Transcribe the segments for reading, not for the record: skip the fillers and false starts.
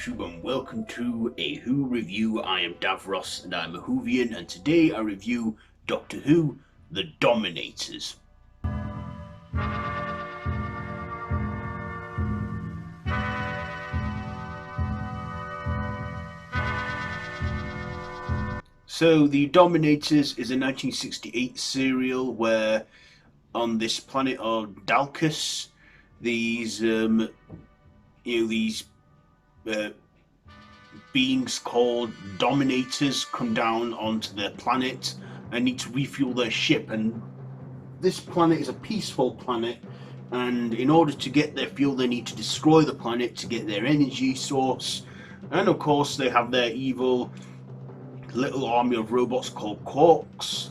YouTube and welcome to a Who review. I am Davros and I'm a Whovian, and today I review Doctor Who, The Dominators. So The Dominators is a 1968 serial where on this planet of Dalkus, these beings called Dominators come down onto their planet and need to refuel their ship. And this planet is a peaceful planet, and in order to get their fuel they need to destroy the planet to get their energy source. And of course they have their evil little army of robots called Quarks.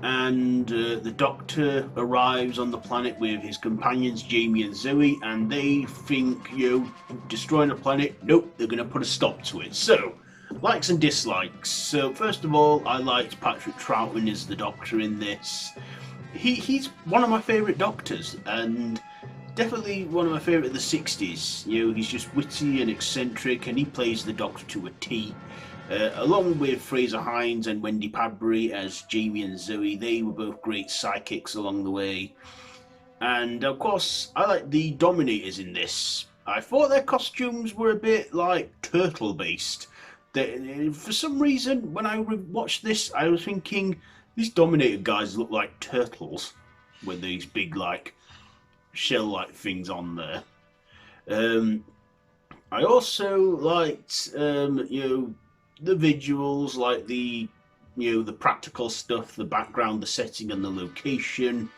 And the Doctor arrives on the planet with his companions Jamie and Zoe, and they think, destroying the planet, nope, they're going to put a stop to it. So, likes and dislikes. So, first of all, I liked Patrick Troughton as the Doctor in this. He's one of my favourite Doctors, and definitely one of my favourite of the 60s. He's just witty and eccentric, and he plays the Doctor to a T. Along with Frazier, Hines and Wendy Padury as Jamie and Zoe. They were both great sidekicks along the way. And of course, I like the Dominators in this. I thought their costumes were a bit like turtle based. For some reason, when I watched this, I was thinking, these Dominator guys look like turtles with these big like shell-like things on there. I also liked, the visuals, like the practical stuff, the background, the setting and the location,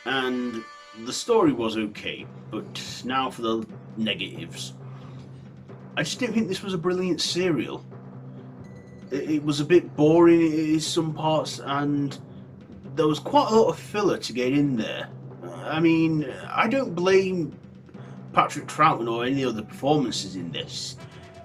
and the story was okay. But now for the negatives. I just didn't think this was a brilliant serial. It was a bit boring in some parts, and there was quite a lot of filler to get in there. I mean, I don't blame Patrick Troughton or any other performances in this.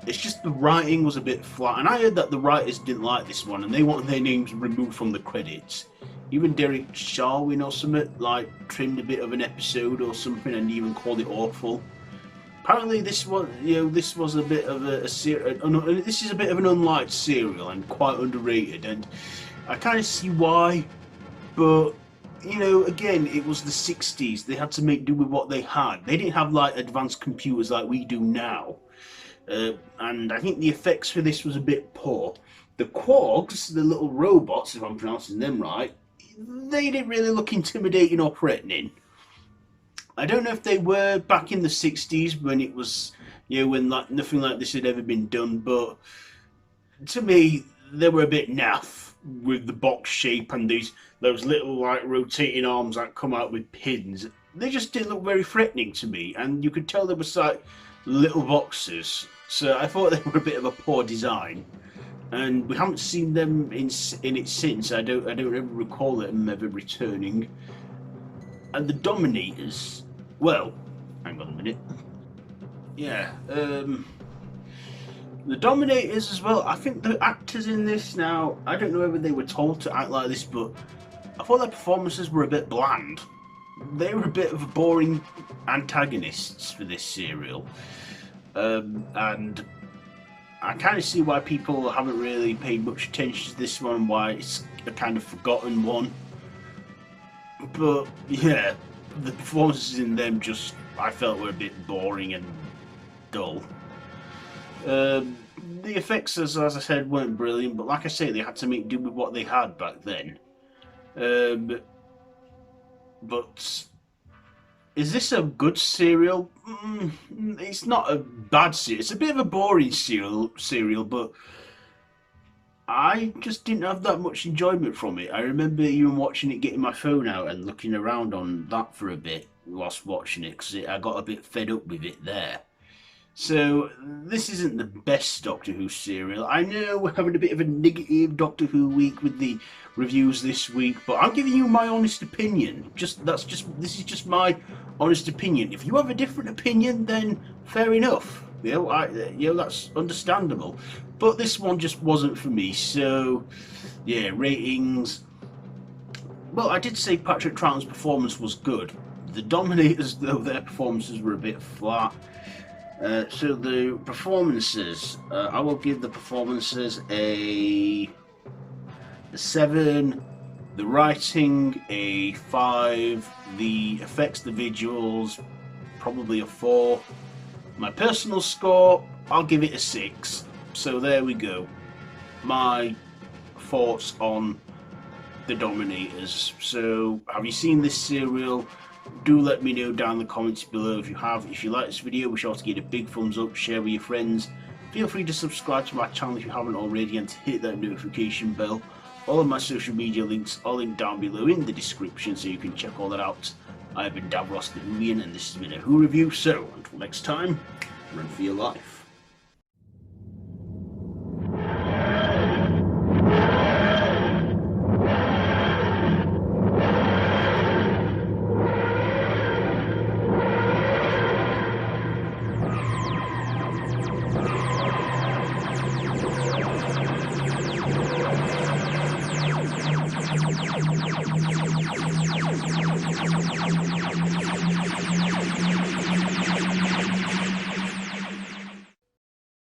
It's just the writing was a bit flat, and I heard that the writers didn't like this one and they wanted their names removed from the credits. Even Derek Sharwin or something like trimmed a bit of an episode or something and even called it awful. Apparently this was a bit of this is a bit of an unliked serial and quite underrated, and I kind of see why. But again, it was the 60s. They had to make do with what they had. They didn't have like advanced computers like we do now. And I think the effects for this was a bit poor. The Quarks, the little robots, if I'm pronouncing them right, they didn't really look intimidating or threatening. I don't know if they were back in the 60s when it was, when like nothing like this had ever been done, but to me, they were a bit naff with the box shape and those little like rotating arms that come out with pins. They just didn't look very threatening to me, and you could tell they were like little boxes. So I thought they were a bit of a poor design, and we haven't seen them in it since. I don't ever recall them ever returning. And the Dominators, well, hang on a minute. Yeah, the Dominators as well. I think the actors in this now, I don't know whether they were told to act like this, but I thought their performances were a bit bland. They were a bit of boring antagonists for this serial. And I kind of see why people haven't really paid much attention to this one, why it's a kind of forgotten one. But yeah, the performances in them I felt were a bit boring and dull. The effects, as I said, weren't brilliant, but like I say, they had to make do with what they had back then. But is this a good serial? It's not a bad serial. It's a bit of a boring serial, but I just didn't have that much enjoyment from it. I remember even watching it, getting my phone out and looking around on that for a bit whilst watching it, because I got a bit fed up with it there. So this isn't the best Doctor Who serial. I know we're having a bit of a negative Doctor Who week with the reviews this week, but I'm giving you my honest opinion. This is just my honest opinion. If you have a different opinion, then fair enough. That's understandable. But this one just wasn't for me. So yeah, ratings. Well, I did say Patrick Troughton's performance was good. The Dominators, though, their performances were a bit flat. So the performances, I will give the performances a 7, the writing a 5, the effects, the visuals, probably a 4. My personal score, I'll give it a 6. So there we go. My thoughts on the Dominators. So have you seen this serial? Do let me know down in the comments below if you have. If you like this video, be sure to give it a big thumbs up, share with your friends. Feel free to subscribe to my channel if you haven't already and to hit that notification bell. All of my social media links are linked down below in the description so you can check all that out. I've been Davros the Whoian and this has been a Who Review, so until next time, run for your life.